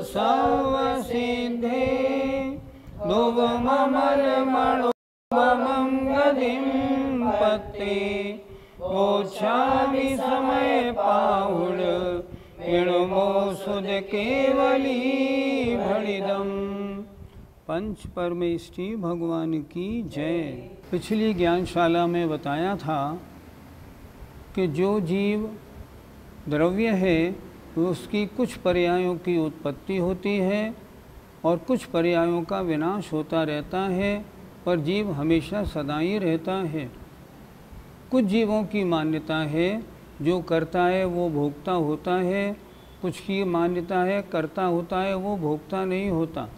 सर्वसिद्धे ध्रुवममलमणुवमं गतिं पत्ते मोक्षामि समय पाहुण विणुमो सुध केवली भणिदम। पंच परमेष्टि भगवान की जय। पिछली ज्ञानशाला में बताया था कि जो जीव द्रव्य है उसकी कुछ पर्यायों की उत्पत्ति होती है और कुछ पर्यायों का विनाश होता रहता है, पर जीव हमेशा सदा ही रहता है। कुछ जीवों की मान्यता है जो करता है वो भोक्ता होता है, कुछ की मान्यता है करता होता है वो भोक्ता नहीं होता।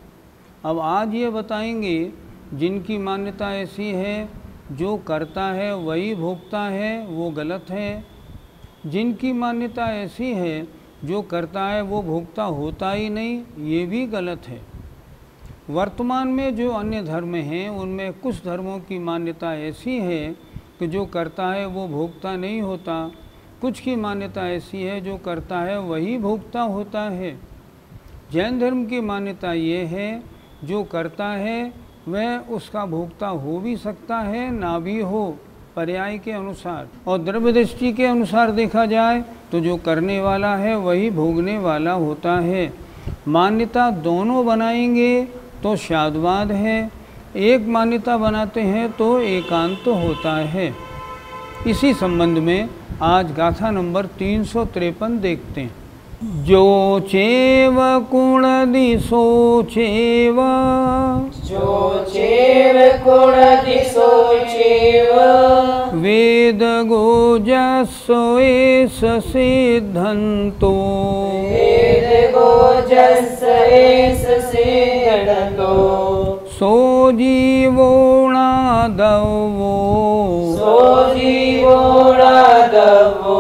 अब आज ये बताएंगे जिनकी मान्यता ऐसी है जो करता है वही भोक्ता है, वो गलत है। जिनकी मान्यता ऐसी है जो करता है वो भोक्ता होता ही नहीं, ये भी गलत है। वर्तमान में जो अन्य धर्म हैं उनमें कुछ धर्मों की मान्यता ऐसी है कि जो करता है वो भोक्ता नहीं होता, कुछ की मान्यता ऐसी है जो करता है वही भोक्ता होता है। जैन धर्म की मान्यता ये है जो करता है वह उसका भोक्ता हो भी सकता है ना भी हो, पर्याय के अनुसार। और द्रव्य दृष्टि के अनुसार देखा जाए तो जो करने वाला है वही भोगने वाला होता है। मान्यता दोनों बनाएंगे तो शादवाद है, एक मान्यता बनाते हैं तो एकांत होता है। इसी संबंध में आज गाथा नंबर 353 देखते हैं। जो चेव कुण दिशो चेव, जो चेव कुण दिशो चेव, वेद गोजस्सो एष सिद्धन्तो, वेद गोजस्स एष सिद्धन्तो, सो जीवोणादवो, सो जीवोणादवो,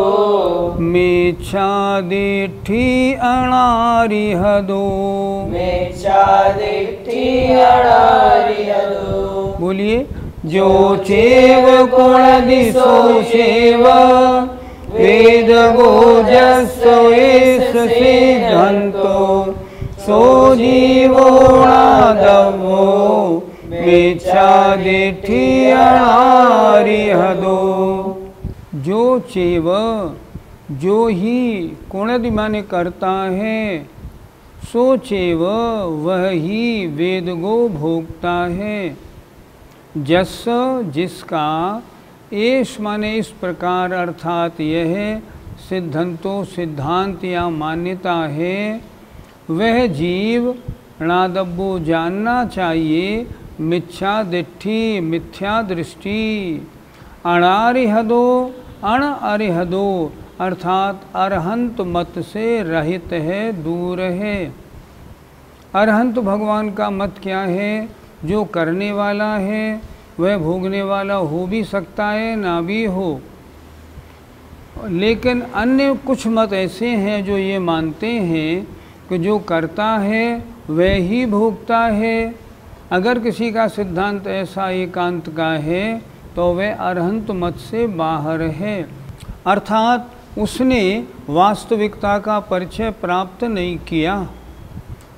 मिच्छादिठि अणारिहदो, मिच्छादिठि अणारिहदो। बोलिए। जो चेव कुण दिशो चेव, वेद गोजस्सो एष सिद्धन्तो, सो जीवोणादवो, मिच्छादिठि अणारिहदो। जो चेव जो ही कुणदि माने करता है, सो चेव वह ही वेद गो भोगता है। जस जिसका, एष माने इस प्रकार अर्थात यह सिद्धंतो सिद्धांत या मान्यता है, वह जीव णादब्बो जानना चाहिए, मिच्छादिठि मिथ्या दृष्टि, अणारिहदो अण अरिहदो अर्थात अरहंत मत से रहित है, दूर है। अरहंत भगवान का मत क्या है? जो करने वाला है वह भोगने वाला हो भी सकता है ना भी हो। लेकिन अन्य कुछ मत ऐसे हैं जो ये मानते हैं कि जो करता है वह ही भोगता है। अगर किसी का सिद्धांत ऐसा एकांत का है तो वह अरहंत मत से बाहर है, अर्थात उसने वास्तविकता का परिचय प्राप्त नहीं किया।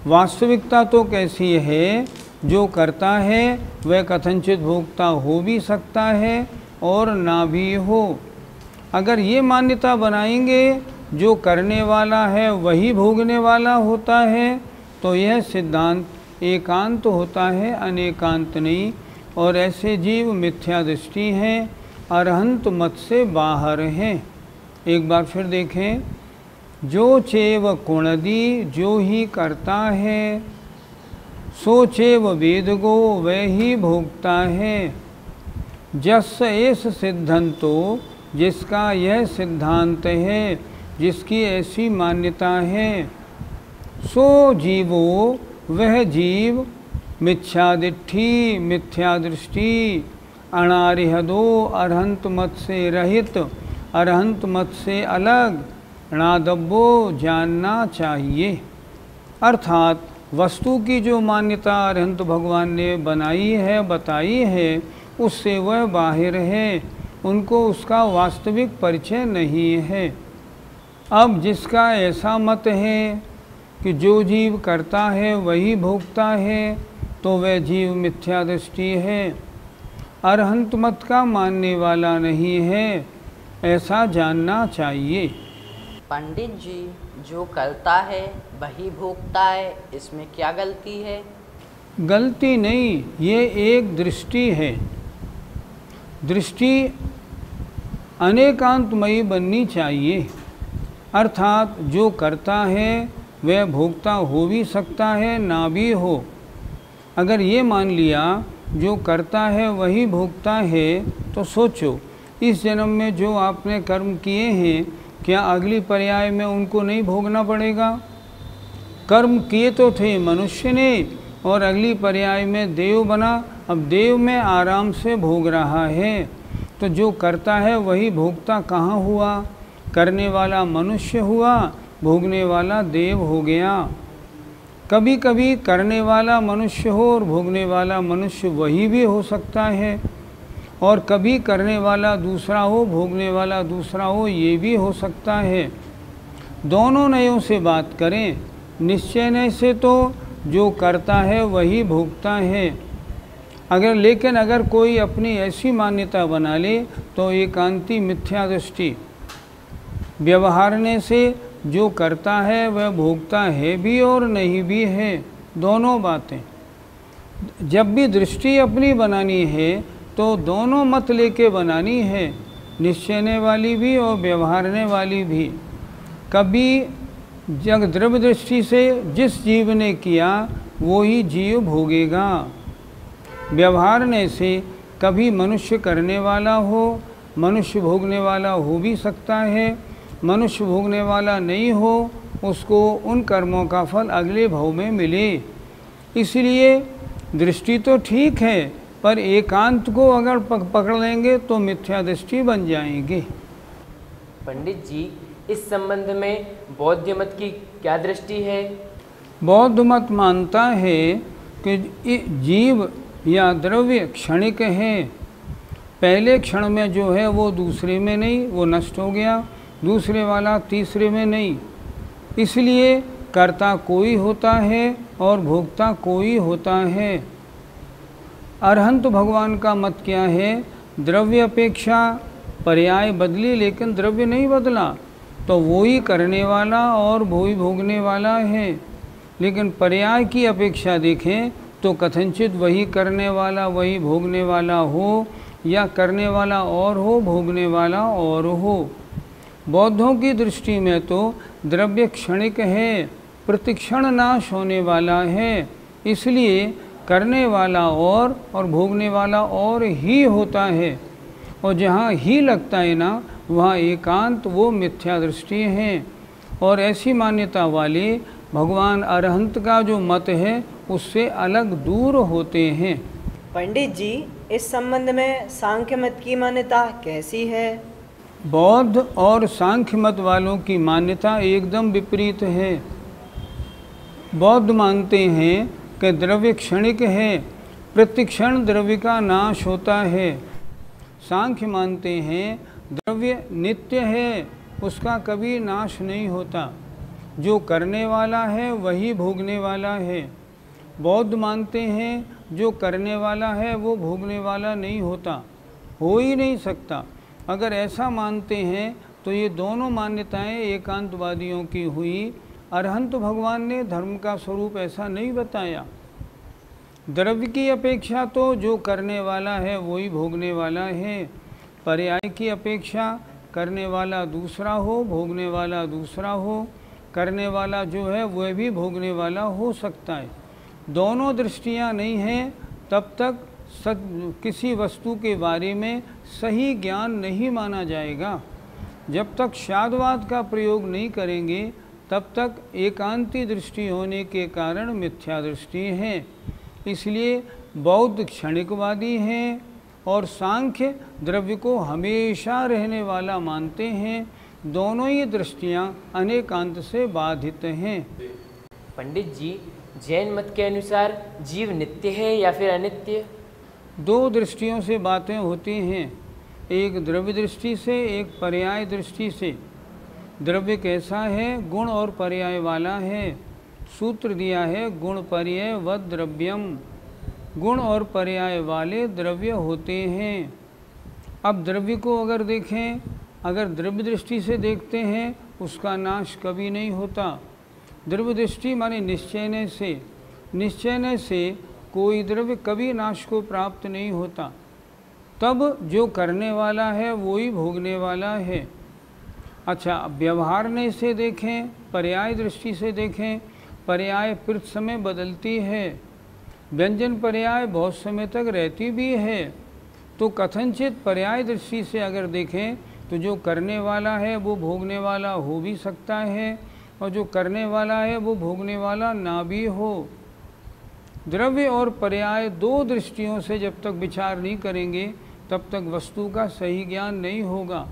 वास्तविकता तो कैसी है? जो करता है वह कथनचित भोक्ता हो भी सकता है और ना भी हो। अगर ये मान्यता बनाएंगे जो करने वाला है वही भोगने वाला होता है तो यह सिद्धांत एकांत होता है, अनेकांत नहीं। और ऐसे जीव मिथ्या दृष्टि हैं, अरहंत मत से बाहर हैं। एक बार फिर देखें। जो चेव कुणदी जो ही करता है, सो चेव वेदगो वह ही भोगता है। जस एष सिद्धंतो जिसका यह सिद्धांत है, जिसकी ऐसी मान्यता है, सो जीवो वह जीव मिथ्यादिठि मिथ्या दृष्टि, अणारिहदो अरहंत मत से रहित, अरहंत मत से अलग, णादब्बो जानना चाहिए। अर्थात वस्तु की जो मान्यता अरहंत भगवान ने बनाई है, बताई है, उससे वह बाहर है, उनको उसका वास्तविक परिचय नहीं है। अब जिसका ऐसा मत है कि जो जीव करता है वही भोगता है, तो वह जीव मिथ्या दृष्टि है, अरहंत मत का मानने वाला नहीं है, ऐसा जानना चाहिए। पंडित जी, जो करता है वही भोगता है, इसमें क्या गलती है? गलती नहीं, ये एक दृष्टि है। दृष्टि अनेकांतमयी बननी चाहिए, अर्थात जो करता है वह भोगता हो भी सकता है, ना भी हो। अगर ये मान लिया जो करता है वही भोगता है, तो सोचो इस जन्म में जो आपने कर्म किए हैं, क्या अगली पर्याय में उनको नहीं भोगना पड़ेगा? कर्म किए तो थे मनुष्य ने, और अगली पर्याय में देव बना, अब देव में आराम से भोग रहा है। तो जो करता है वही भोगता कहाँ हुआ? करने वाला मनुष्य हुआ, भोगने वाला देव हो गया। कभी कभी करने वाला मनुष्य हो और भोगने वाला मनुष्य वही भी हो सकता है, और कभी करने वाला दूसरा हो, भोगने वाला दूसरा हो, ये भी हो सकता है। दोनों नयों से बात करें, निश्चय नय से तो जो करता है वही भोगता है। लेकिन अगर कोई अपनी ऐसी मान्यता बना ले तो एकांती मिथ्या दृष्टि। व्यवहारने से जो करता है वह भोगता है भी और नहीं भी है, दोनों बातें। जब भी दृष्टि अपनी बनानी है तो दोनों मत लेके बनानी है, निश्चयने वाली भी और व्यवहारने वाली भी। कभी जग द्रव्य दृष्टि से जिस जीव ने किया वो ही जीव भोगेगा। व्यवहारने से कभी मनुष्य करने वाला हो, मनुष्य भोगने वाला हो भी सकता है, मनुष्य भोगने वाला नहीं हो, उसको उन कर्मों का फल अगले भव में मिले। इसलिए दृष्टि तो ठीक है, पर एकांत को अगर पकड़ लेंगे तो मिथ्या दृष्टि बन जाएंगे। पंडित जी, इस संबंध में बौद्ध मत की क्या दृष्टि है? बौद्ध मत मानता है कि जीव या द्रव्य क्षणिक है। पहले क्षण में जो है वो दूसरे में नहीं, वो नष्ट हो गया, दूसरे वाला तीसरे में नहीं। इसलिए कर्ता कोई होता है और भोक्ता कोई होता है। अरहंत भगवान का मत क्या है? द्रव्य अपेक्षा पर्याय बदली लेकिन द्रव्य नहीं बदला, तो वो ही करने वाला और वो ही भोगने वाला है। लेकिन पर्याय की अपेक्षा देखें तो कथनचित वही करने वाला वही भोगने वाला हो, या करने वाला और हो, भोगने वाला और हो। बौद्धों की दृष्टि में तो द्रव्य क्षणिक है, प्रतिक्षण नाश होने वाला है। इसलिए करने वाला और भोगने वाला और ही होता है, और जहाँ ही लगता है ना वहाँ एकांत, वो मिथ्या दृष्टि है। और ऐसी मान्यता वाले भगवान अरहंत का जो मत है उससे अलग दूर होते हैं। पंडित जी, इस संबंध में सांख्य मत की मान्यता कैसी है? बौद्ध और सांख्य मत वालों की मान्यता एकदम विपरीत है। बौद्ध मानते हैं कि द्रव्य क्षणिक है, प्रतिक्षण द्रव्य का नाश होता है। सांख्य मानते हैं द्रव्य नित्य है, उसका कभी नाश नहीं होता। जो करने वाला है वही भोगने वाला है। बौद्ध मानते हैं जो करने वाला है वो भोगने वाला नहीं होता, हो ही नहीं सकता। अगर ऐसा मानते हैं तो ये दोनों मान्यताएं एकांतवादियों की हुई। अरहंत भगवान ने धर्म का स्वरूप ऐसा नहीं बताया। द्रव्य की अपेक्षा तो जो करने वाला है वही भोगने वाला है। पर्याय की अपेक्षा करने वाला दूसरा हो, भोगने वाला दूसरा हो। करने वाला जो है वह भी भोगने वाला हो सकता है। दोनों दृष्टियां नहीं हैं तब तक किसी वस्तु के बारे में सही ज्ञान नहीं माना जाएगा। जब तक शादवाद का प्रयोग नहीं करेंगे तब तक एकांती दृष्टि होने के कारण मिथ्या दृष्टि है। इसलिए बौद्ध क्षणिकवादी हैं और सांख्य द्रव्य को हमेशा रहने वाला मानते हैं। दोनों ही दृष्टियां अनेकांत से बाधित हैं। पंडित जी, जैन मत के अनुसार जीव नित्य है या फिर अनित्य? दो दृष्टियों से बातें होती हैं, एक द्रव्य दृष्टि से, एक पर्याय दृष्टि से। द्रव्य कैसा है? गुण और पर्याय वाला है। सूत्र दिया है गुण पर्याय व द्रव्यम। गुण और पर्याय वाले द्रव्य होते हैं। अब द्रव्य को अगर देखें, अगर द्रव्य दृष्टि से देखते हैं उसका नाश कभी नहीं होता। द्रव्य दृष्टि माने निश्चयने से, निश्चयने से कोई द्रव्य कभी नाश को प्राप्त नहीं होता। तब जो करने वाला है वही भोगने वाला है। अच्छा, व्यवहारने से देखें, पर्याय दृष्टि से देखें, पर्याय प्रति समय बदलती है। व्यंजन पर्याय बहुत समय तक रहती भी है। तो कथनचित पर्याय दृष्टि से अगर देखें तो जो करने वाला है वो भोगने वाला हो भी सकता है, और जो करने वाला है वो भोगने वाला ना भी हो। द्रव्य और पर्याय दो दृष्टियों से जब तक विचार नहीं करेंगे तब तक वस्तु का सही ज्ञान नहीं होगा।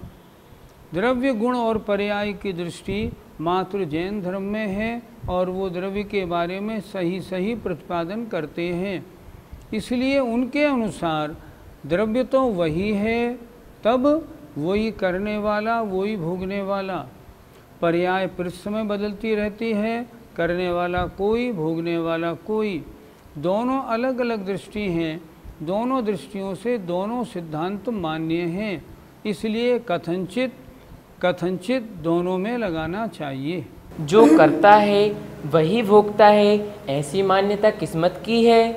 द्रव्य, गुण और पर्याय की दृष्टि मात्र जैन धर्म में है और वो द्रव्य के बारे में सही सही प्रतिपादन करते हैं। इसलिए उनके अनुसार द्रव्य तो वही है, तब वही करने वाला, वही भोगने वाला। पर्याय प्रति समय बदलती रहती है, करने वाला कोई, भोगने वाला कोई। दोनों अलग अलग दृष्टि हैं, दोनों दृष्टियों से दोनों सिद्धांत मान्य हैं। इसलिए कथनचित कथनचित दोनों में लगाना चाहिए। जो करता है वही भोगता है, ऐसी मान्यता किस्मत की है।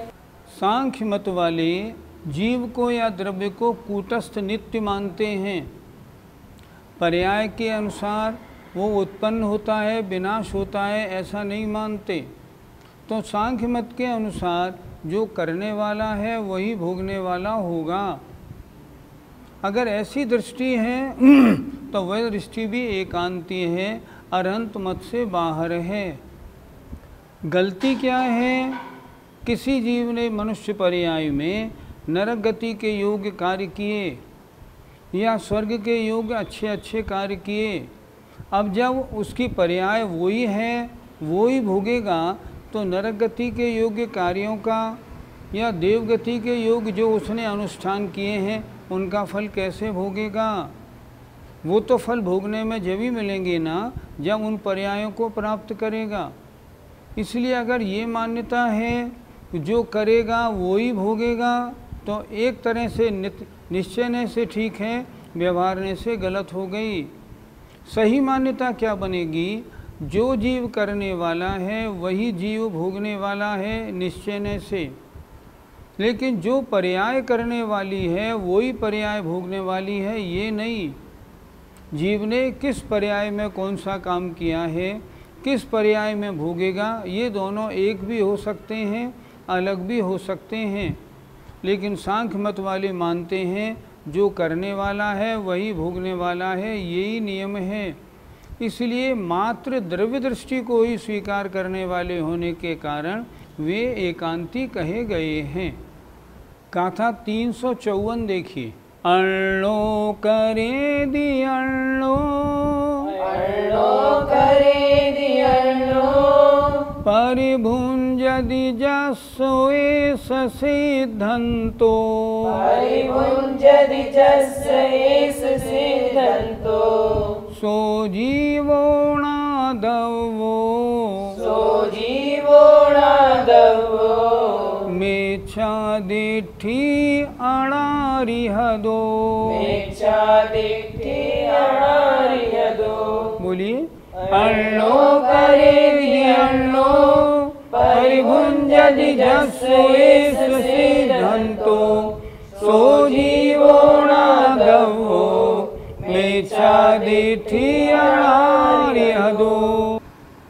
सांख्य मत वाले जीव को या द्रव्य को कूटस्थ नित्य मानते हैं। पर्याय के अनुसार वो उत्पन्न होता है, विनाश होता है, ऐसा नहीं मानते। तो सांख्य मत के अनुसार जो करने वाला है वही भोगने वाला होगा। अगर ऐसी दृष्टि है तो वह दृष्टि भी एकांती है, अरहंत मत से बाहर है। गलती क्या है? किसी जीव ने मनुष्य पर्याय में नरक गति के योग्य कार्य किए या स्वर्ग के योग्य अच्छे अच्छे कार्य किए। अब जब उसकी पर्याय वही है, वही भोगेगा, तो नरक गति के योग्य कार्यों का या देवगति के योग्य जो उसने अनुष्ठान किए हैं उनका फल कैसे भोगेगा? वो तो फल भोगने में जब ही मिलेंगे ना जब उन पर्यायों को प्राप्त करेगा। इसलिए अगर ये मान्यता है कि जो करेगा वो ही भोगेगा, तो एक तरह से निश्चयने से ठीक है, व्यवहारने से गलत हो गई। सही मान्यता क्या बनेगी? जो जीव करने वाला है वही जीव भोगने वाला है निश्चयने से। लेकिन जो पर्याय करने वाली है वही पर्याय भोगने वाली है, ये नहीं। जीव ने किस पर्याय में कौन सा काम किया है, किस पर्याय में भोगेगा, ये दोनों एक भी हो सकते हैं, अलग भी हो सकते हैं। लेकिन सांख्य मत वाले मानते हैं जो करने वाला है वही भोगने वाला है, यही नियम है। इसलिए मात्र द्रव्य दृष्टि को ही स्वीकार करने वाले होने के कारण वे एकांती कहे गए हैं। गाथा 354 देखिए। अण्णो करे दी अण्णो, अण्णो करे दी अण्णो, परिभुञ्जति जस्सोए सिद्धन्तो, परिभुञ्जति जस्सोए सिद्धन्तो, सो जीवो नादवो, सो जीवो नादवो, मेच्छादिठि अणारिहदो, मेच्छादिठि अणारिहदो। बोलिए। अण्णो करे दी अण्णो, परिभुञ्जति जस्सोए सिद्धन्तो, सो जीवो नादवो, मेच्छादिठि अणारिहदो।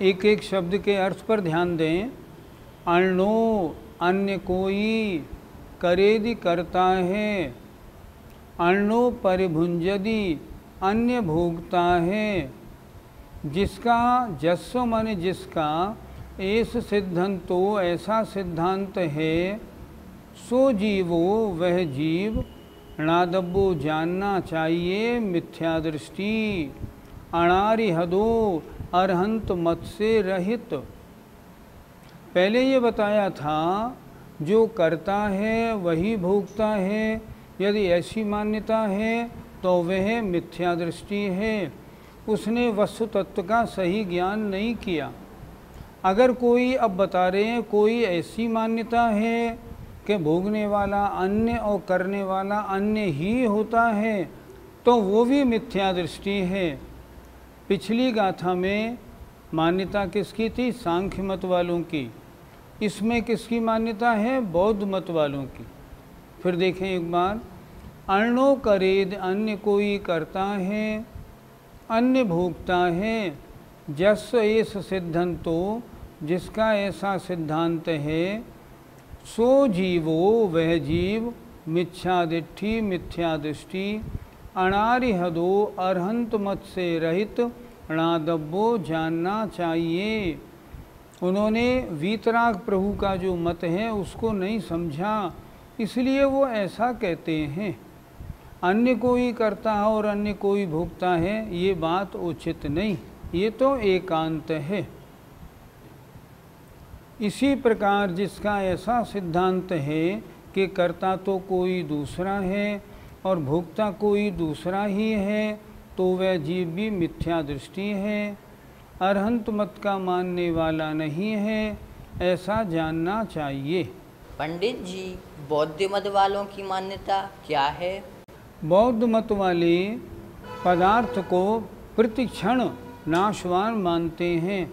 एक एक शब्द के अर्थ पर ध्यान दें। अण्णो अन्य कोई, करेदि करता है, अण्णो परिभुञ्जति अन्य भोगता है, जिसका जस्सो माने जिसका, एस सिद्धंतो ऐसा सिद्धांत है, सो जीवो वह जीव, नादब्बो जानना चाहिए मिथ्या दृष्टि, अणारिहदो अरहंत मत से रहित। पहले ये बताया था जो करता है वही भोगता है। यदि ऐसी मान्यता है तो वह मिथ्या दृष्टि है, उसने वस्तु तत्व का सही ज्ञान नहीं किया। अगर कोई, अब बता रहे हैं, कोई ऐसी मान्यता है कि भोगने वाला अन्य और करने वाला अन्य ही होता है, तो वो भी मिथ्या दृष्टि है। पिछली गाथा में मान्यता किसकी थी? सांख्य मत वालों की। इसमें किसकी मान्यता है? बौद्ध मत वालों की। फिर देखें एक बार, अर्णो करेद अन्य कोई करता है, अन्य भोगता है, जस एस सिद्धंतो जिसका ऐसा सिद्धांत है, सो जीवो वह जीव मिथ्यादिष्टि मिथ्या दृष्टि अनारिहदो अरहंत मत से रहित अणादब्बो जानना चाहिए। उन्होंने वीतराग प्रभु का जो मत है उसको नहीं समझा, इसलिए वो ऐसा कहते हैं। अन्य कोई करता है और अन्य कोई भोगता है, ये बात उचित नहीं, ये तो एकांत है। इसी प्रकार जिसका ऐसा सिद्धांत है कि करता तो कोई दूसरा है और भोगता कोई दूसरा ही है, तो वह जीव भी मिथ्या दृष्टि है, अरहंत मत का मानने वाला नहीं है, ऐसा जानना चाहिए। पंडित जी, बौद्ध मत वालों की मान्यता क्या है? बौद्ध मत वाले पदार्थ को प्रतिक्षण नाशवान मानते हैं।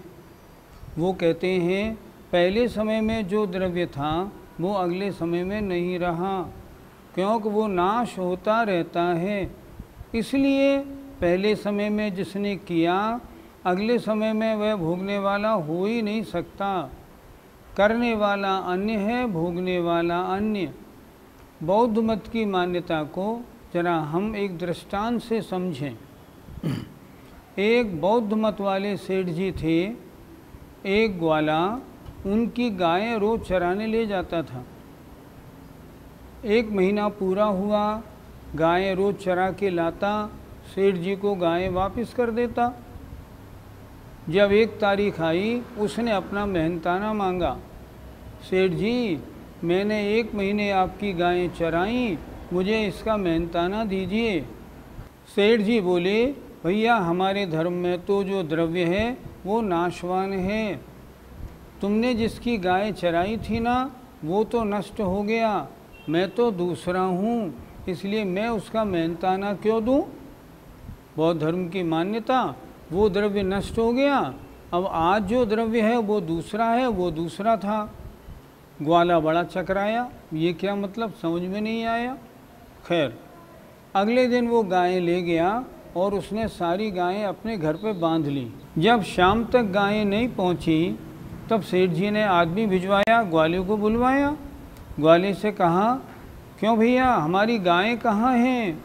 वो कहते हैं पहले समय में जो द्रव्य था वो अगले समय में नहीं रहा, क्योंकि वो नाश होता रहता है। इसलिए पहले समय में जिसने किया अगले समय में वह भोगने वाला हो ही नहीं सकता। करने वाला अन्य है, भोगने वाला अन्य। बौद्ध मत की मान्यता को जरा हम एक दृष्टांत से समझें। एक बौद्ध मत वाले सेठ जी थे, एक ग्वाला उनकी गायें रोज चराने ले जाता था। 1 महीना पूरा हुआ, गायें रोज चरा के लाता, सेठ जी को गायें वापस कर देता। जब 1 तारीख आई, उसने अपना मेहनताना मांगा, सेठ जी मैंने 1 महीने आपकी गायें चराई, मुझे इसका मेहनताना दीजिए। सेठ जी बोले, भैया हमारे धर्म में तो जो द्रव्य है वो नाशवान है, तुमने जिसकी गाय चराई थी ना वो तो नष्ट हो गया, मैं तो दूसरा हूँ, इसलिए मैं उसका मेहनताना क्यों दूँ? बौद्ध धर्म की मान्यता, वो द्रव्य नष्ट हो गया, अब आज जो द्रव्य है वो दूसरा है, वो दूसरा था। ग्वाला बड़ा चकराया, ये क्या मतलब, समझ में नहीं आया। खैर अगले दिन वो गायें ले गया और उसने सारी गायें अपने घर पे बांध ली। जब शाम तक गायें नहीं पहुंची तब सेठ जी ने आदमी भिजवाया, ग्वाले को बुलवाया। ग्वाले से कहा, क्यों भैया हमारी गायें कहाँ हैं?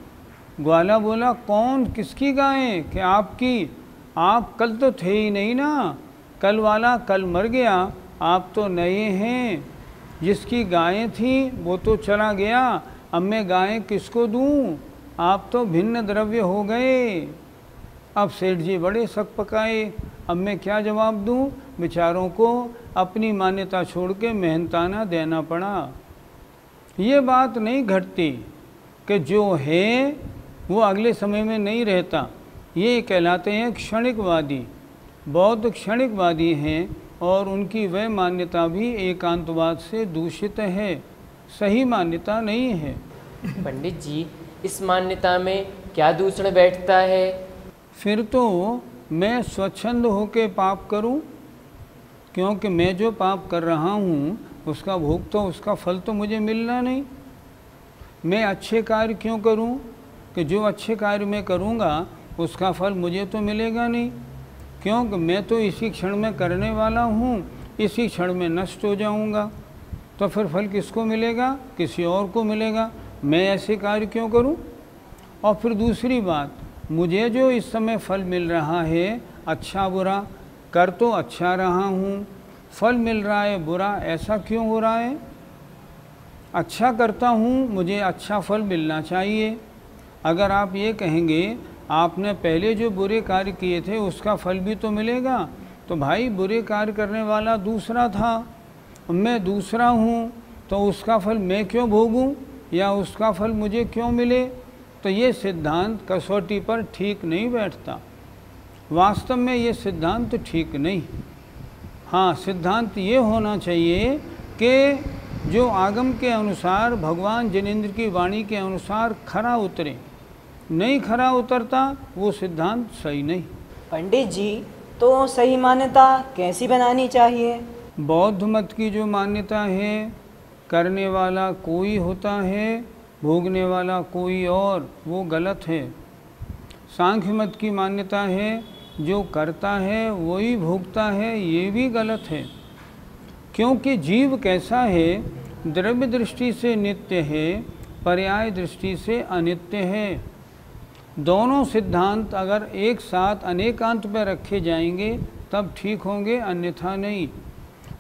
ग्वाला बोला, कौन, किसकी गायें? कि आपकी। आप कल तो थे ही नहीं ना, कल वाला कल मर गया, आप तो नए हैं। जिसकी गायें थी वो तो चला गया, अब मैं गायें किसको दूँ? आप तो भिन्न द्रव्य हो गए। अब सेठ जी बड़े सक पकाए, अब मैं क्या जवाब दूँ? बेचारों को अपनी मान्यता छोड़ के मेहनताना देना पड़ा। ये बात नहीं घटती कि जो है वो अगले समय में नहीं रहता, ये कहलाते हैं क्षणिकवादी। बौद्ध क्षणिकवादी हैं और उनकी वह मान्यता भी एकांतवाद से दूषित है, सही मान्यता नहीं है। पंडित जी, इस मान्यता में क्या दूषण बैठता है? फिर तो मैं स्वच्छंद होके पाप करूं, क्योंकि मैं जो पाप कर रहा हूं उसका भोग तो, उसका फल तो मुझे मिलना नहीं। मैं अच्छे कार्य क्यों करूं कि जो अच्छे कार्य मैं करूंगा उसका फल मुझे तो मिलेगा नहीं, क्योंकि मैं तो इसी क्षण में करने वाला हूं, इसी क्षण में नष्ट हो जाऊंगा। तो फिर फल किसको मिलेगा? किसी और को मिलेगा। मैं ऐसे कार्य क्यों करूं? और फिर दूसरी बात, मुझे जो इस समय फल मिल रहा है, अच्छा बुरा कर तो अच्छा रहा हूँ, फल मिल रहा है बुरा, ऐसा क्यों हो रहा है? अच्छा करता हूँ, मुझे अच्छा फल मिलना चाहिए। अगर आप ये कहेंगे आपने पहले जो बुरे कार्य किए थे उसका फल भी तो मिलेगा, तो भाई बुरे कार्य करने वाला दूसरा था, मैं दूसरा हूँ, तो उसका फल मैं क्यों भोगूँ या उसका फल मुझे क्यों मिले? तो ये सिद्धांत कसौटी पर ठीक नहीं बैठता। वास्तव में ये सिद्धांत ठीक नहीं। हाँ, सिद्धांत ये होना चाहिए कि जो आगम के अनुसार भगवान जिनेंद्र की वाणी के अनुसार खरा उतरे। नहीं खरा उतरता वो सिद्धांत सही नहीं। पंडित जी, तो सही मान्यता कैसी बनानी चाहिए? बौद्ध मत की जो मान्यता है, करने वाला कोई होता है, भोगने वाला कोई और, वो गलत है। सांख्य मत की मान्यता है, जो करता है वही भोगता है, ये भी गलत है। क्योंकि जीव कैसा है, द्रव्य दृष्टि से नित्य है, पर्याय दृष्टि से अनित्य है। दोनों सिद्धांत अगर एक साथ अनेकांत पर रखे जाएंगे तब ठीक होंगे, अन्यथा नहीं।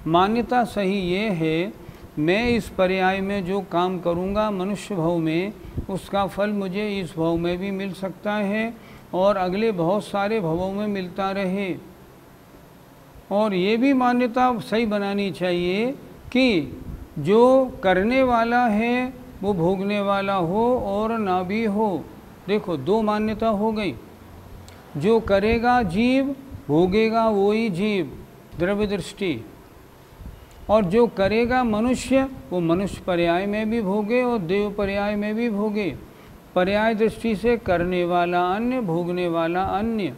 मान्यता सही ये है, मैं इस पर्याय में जो काम करूँगा मनुष्य भव में, उसका फल मुझे इस भव में भी मिल सकता है और अगले बहुत सारे भवों में मिलता रहे। और ये भी मान्यता सही बनानी चाहिए कि जो करने वाला है वो भोगने वाला हो और ना भी हो। देखो, दो मान्यता हो गई। जो करेगा जीव, भोगेगा वही जीव, द्रव्य दृष्टि। और जो करेगा मनुष्य, वो मनुष्य पर्याय में भी भोगे और देव पर्याय में भी भोगे। पर्याय दृष्टि से करने वाला अन्य, भोगने वाला अन्य।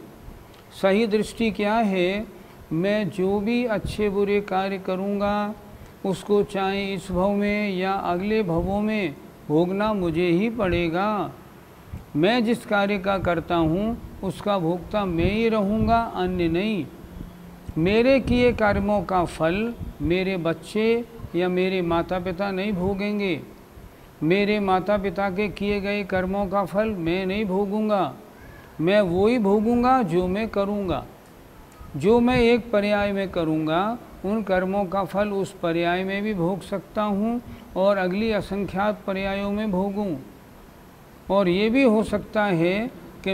सही दृष्टि क्या है, मैं जो भी अच्छे बुरे कार्य करूँगा उसको चाहे इस भव में या अगले भवों में भोगना मुझे ही पड़ेगा। मैं जिस कार्य का करता हूँ उसका भोगता मैं ही रहूँगा, अन्य नहीं। मेरे किए कर्मों का फल मेरे बच्चे या मेरे माता पिता नहीं भोगेंगे। मेरे माता पिता के किए गए कर्मों का फल मैं नहीं भोगूंगा। मैं वही भोगूंगा जो मैं करूंगा। जो मैं एक पर्याय में करूंगा उन कर्मों का फल उस पर्याय में भी भोग सकता हूं और अगली असंख्यात पर्यायों में भोगूं। और ये भी हो सकता है कि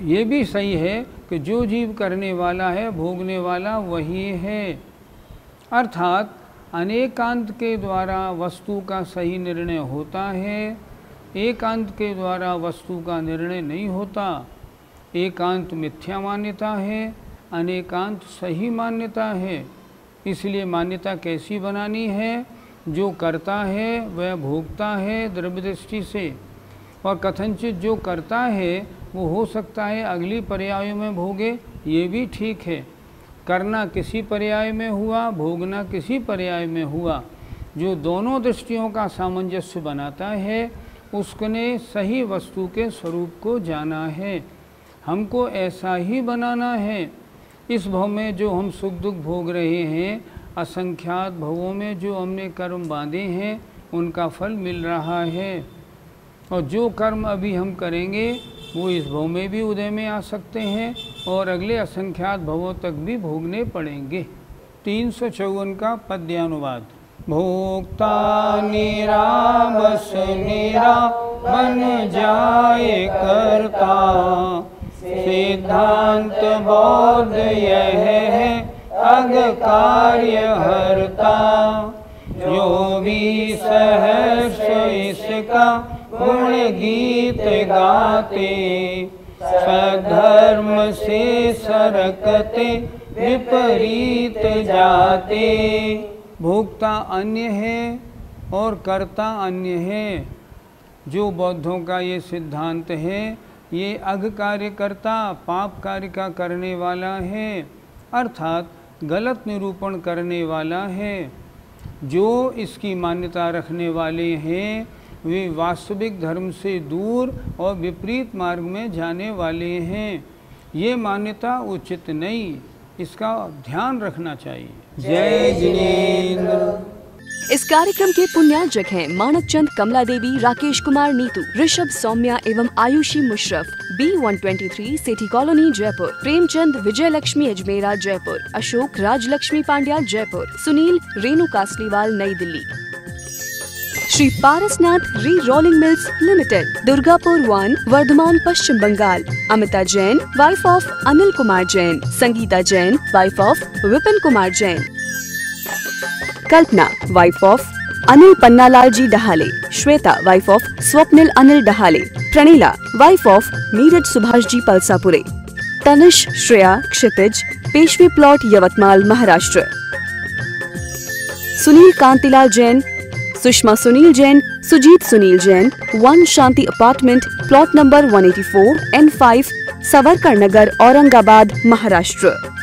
ये भी सही है कि जो जीव करने वाला है, भोगने वाला वही है। अर्थात अनेकांत के द्वारा वस्तु का सही निर्णय होता है, एकांत के द्वारा वस्तु का निर्णय नहीं होता। एकांत मिथ्या मान्यता है, अनेकांत सही मान्यता है। इसलिए मान्यता कैसी बनानी है, जो करता है वह भोगता है द्रव्य दृष्टि से, और कथनचित जो करता है वो हो सकता है अगली पर्यायों में भोगे, ये भी ठीक है। करना किसी पर्याय में हुआ, भोगना किसी पर्याय में हुआ। जो दोनों दृष्टियों का सामंजस्य बनाता है उसने सही वस्तु के स्वरूप को जाना है। हमको ऐसा ही बनाना है। इस भव में जो हम सुख दुख भोग रहे हैं, असंख्यात भवों में जो हमने कर्म बांधे हैं उनका फल मिल रहा है। और जो कर्म अभी हम करेंगे वो इस भव में भी उदय में आ सकते हैं और अगले असंख्यात भवों तक भी भोगने पड़ेंगे। 354 का पद्यानुवाद। भोक्ता निरामस निरा बन जाए करता, सिद्धांत बौद्ध यह है अग कार्य हरता। जो भी सहर्ष इसका गुण गीत गाते, सधर्म से सरकते विपरीत जाते। भोक्ता अन्य है और कर्ता अन्य है। जो बौद्धों का ये सिद्धांत है, ये अघ कार्य करता, पाप कार्य का करने वाला है, अर्थात गलत निरूपण करने वाला है। जो इसकी मान्यता रखने वाले हैं वे वास्तविक धर्म से दूर और विपरीत मार्ग में जाने वाले हैं। ये मान्यता उचित नहीं, इसका ध्यान रखना चाहिए। जय जिनेंद्र। इस कार्यक्रम के पुण्यार्जक हैं मानक चंद, कमला देवी, राकेश कुमार नीतू, ऋषभ, सौम्या एवं Ayushi Musharraf, B123 Sethi colony Jaipur, Premchand, Vijay Lakshmi Ajmera Jaipur, Ashok, Rajlakshmi Pandya Jaipur, Sunil, Renu Kasliwal New Delhi. Shri Parasnath re rolling mills limited, Durgapur 1, Vardhaman Paschim Bengal. Amita Jain, wife of Anil Kumar Jain. Sangeeta Jain, wife of Vipin Kumar Jain. Kalpana, wife of Anil Pannalal ji Dahale. Shweta, wife of Swapnil Anil Dahale. Pranila, wife of Neeraj Subhash ji Palsapure. Tanish, Shreya, Kshitij, Peshwe plot Yavatmal Maharashtra. Sunil Kantilal Jain, Sushma Sunil Jain, Sujeet Sunil Jain, 1 Shanti apartment, plot number 184 N5, Savarkar Nagar, Aurangabad Maharashtra.